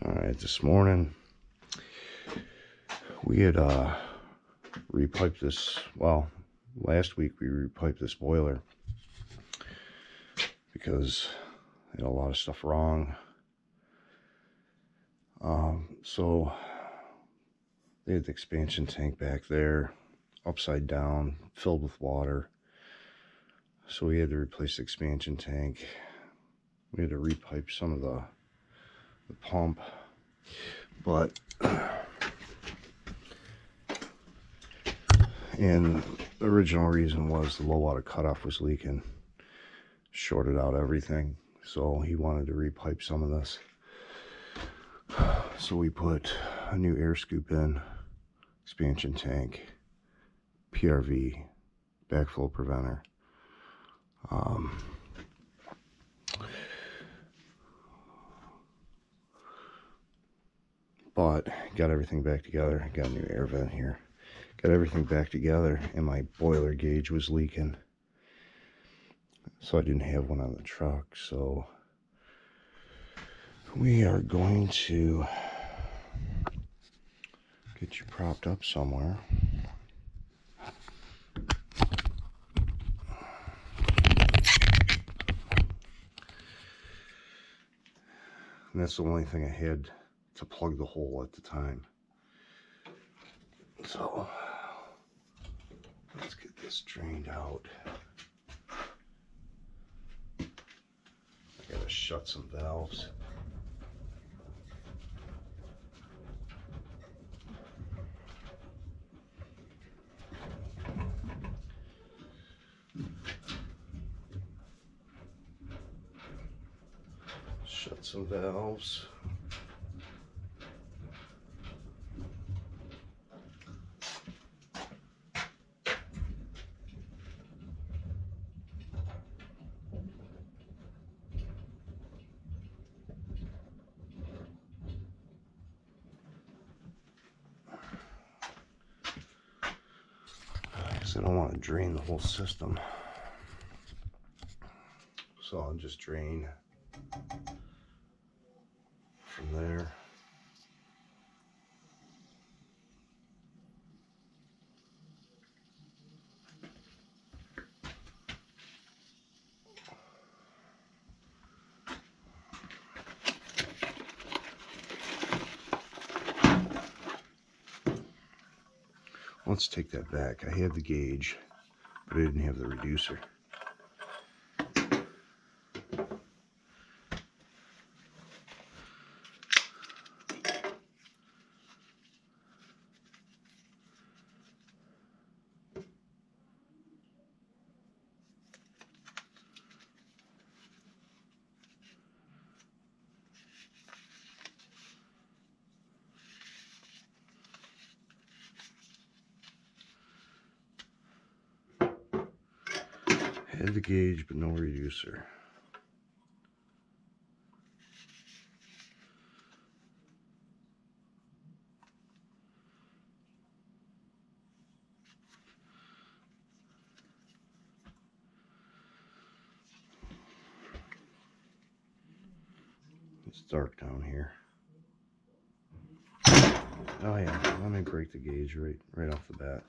Alright, this morning we had repiped this, well, last week we repiped this boiler because it had a lot of stuff wrong. So they had the expansion tank back there, upside down, filled with water. So we had to replace the expansion tank. We had to repipe some of the pump, but and the original reason was the low water cutoff was leaking, shorted out everything. So he wanted to repipe some of this. So we put a new air scoop in, expansion tank, PRV, backflow preventer. But got everything back together. Got a new air vent here. Got everything back together, and my boiler gauge was leaking. So I didn't have one on the truck. So we are going to get you propped up somewhere. And that's the only thing I had to plug the hole at the time. So let's get this drained out. I gotta shut some valves. Shut some valves. I don't want to drain the whole system, so I'll just drain from there. Let's take that back. I had the gauge, but I didn't have the reducer. Had the gauge, but no reducer. It's dark down here. Oh yeah, let me break the gauge right off the bat.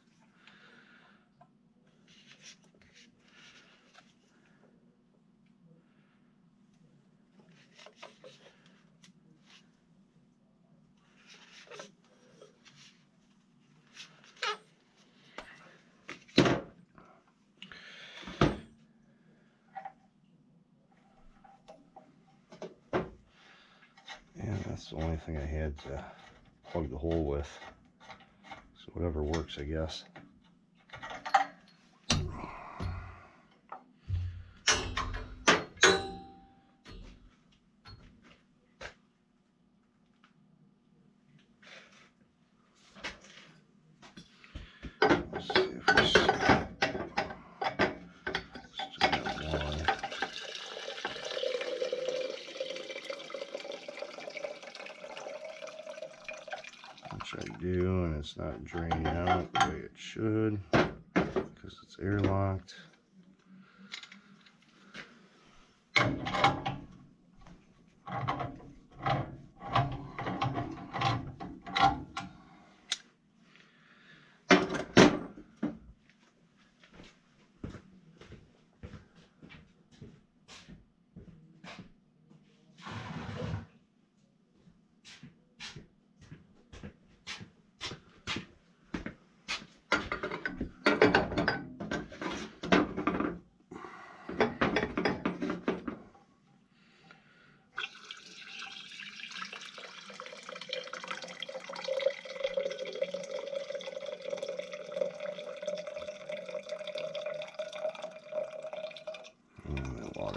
And that's the only thing I had to plug the hole with. So whatever works, I guess. Let's see if we still got one. Which I do, and it's not draining out the way it should because it's airlocked.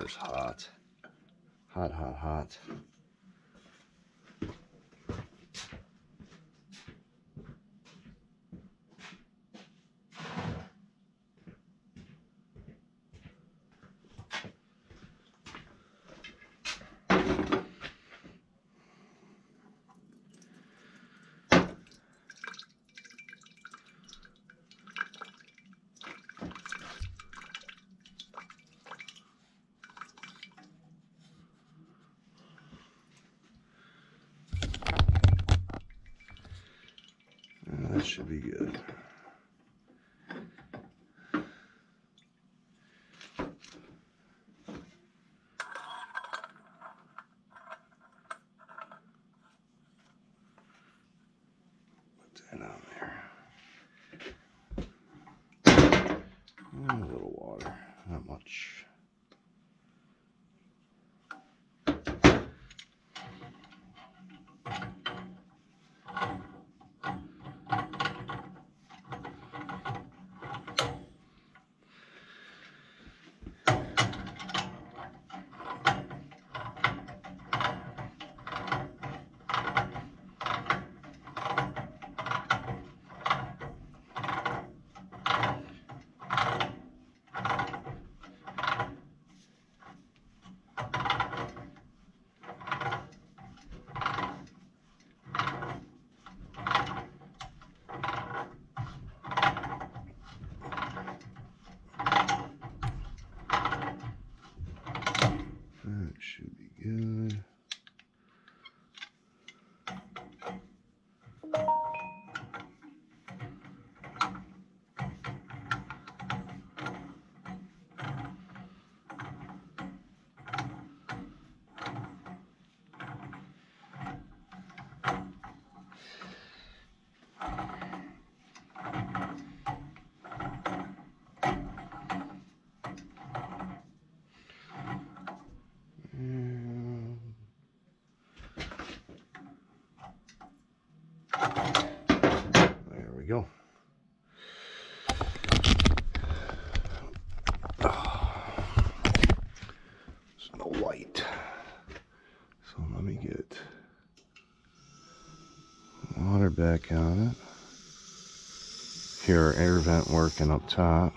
water's hot. Hot, hot, hot. That should be good. Put that on there. And a little water, not much. That should be good. There we go. There's no light. So let me get water back on it. Here, our air vent working up top.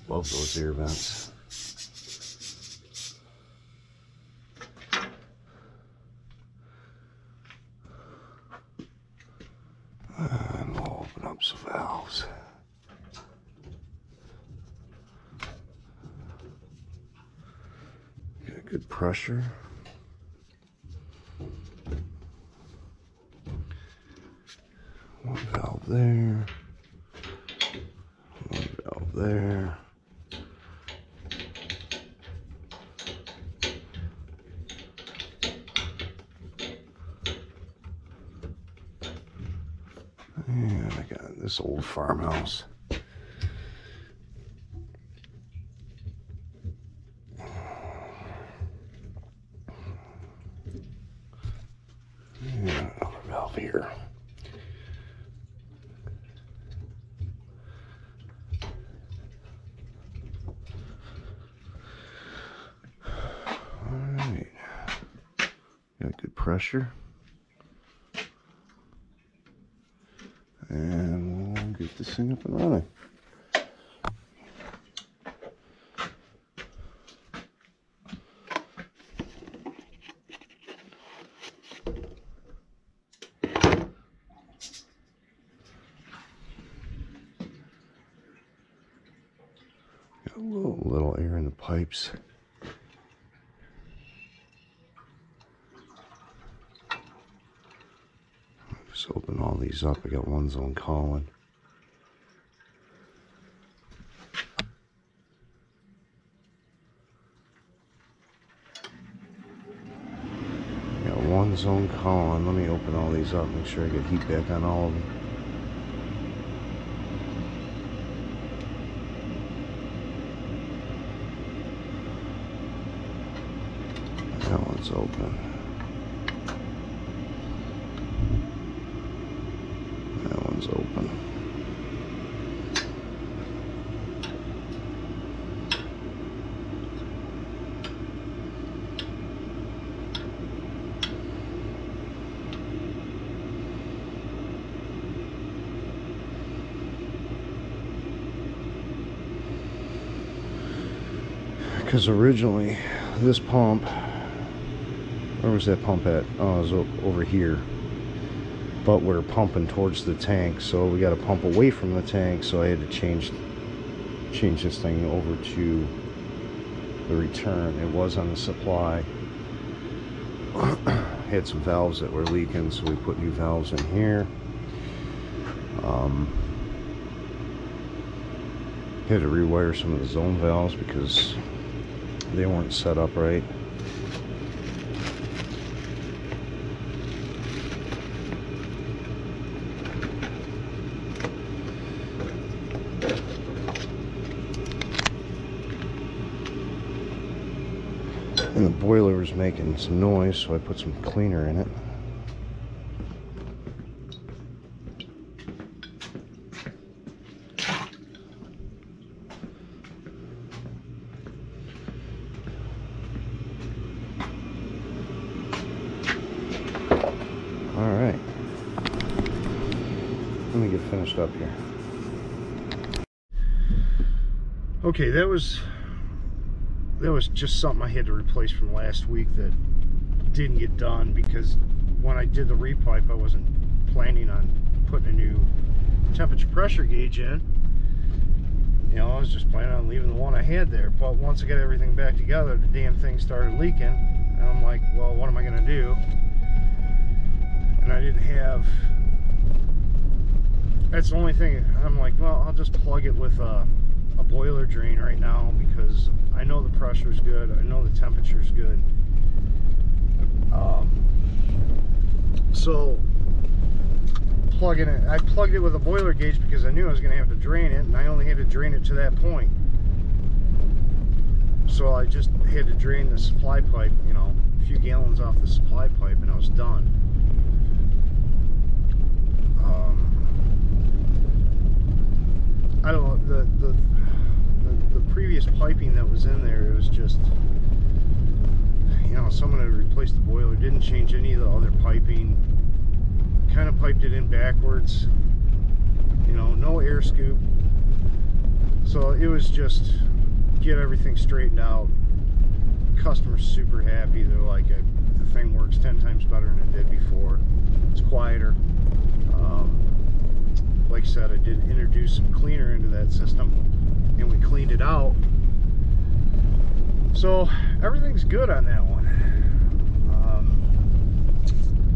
Love those air vents. And we'll open up some valves. Get good pressure. One valve there. One valve there. And I got this old farmhouse. And another valve here. All right. Got good pressure. And we'll get this thing up and running. Got a little air in the pipes. Just open all these up. I got one zone calling. Got one zone calling. Let me open all these up. Make sure I get heat back on all of them. That one's open. Because originally this pump, where was that pump at? Oh, it was over here. But we're pumping towards the tank, so we got to pump away from the tank, so I had to change this thing over to the return. It was on the supply. Had some valves that were leaking, so we put new valves in here. Had to rewire some of the zone valves because they weren't set up right. And the boiler was making some noise, so I put some cleaner in it. All right. Let me get finished up here. Okay, that was just something I had to replace from last week that didn't get done because when I did the repipe, I wasn't planning on putting a new temperature pressure gauge in. You know, I was just planning on leaving the one I had there. But once I got everything back together, the damn thing started leaking. And I'm like, well, what am I going to do? And I didn't have... That's the only thing. I'm like, well, I'll just plug it with a boiler drain right now because I know the pressure's good, I know the temperature's good. So plugging it, I plugged it with a boiler gauge because I knew I was going to have to drain it, and I only had to drain it to that point. So I just had to drain the supply pipe, you know, a few gallons off the supply pipe, and I was done. I don't know, the previous piping that was in there, it was just, you know, someone had replaced the boiler, didn't change any of the other piping, kind of piped it in backwards, you know, no air scoop. So it was just get everything straightened out. Customer's super happy. They're like, the thing works 10 times better than it did before. It's quieter. Like I said, I did introduce some cleaner into that system, and we cleaned it out. So everything's good on that one.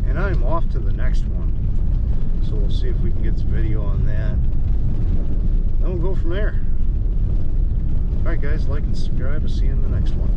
And I'm off to the next one. So we'll see if we can get some video on that. Then we'll go from there. Alright guys, like and subscribe. I'll see you in the next one.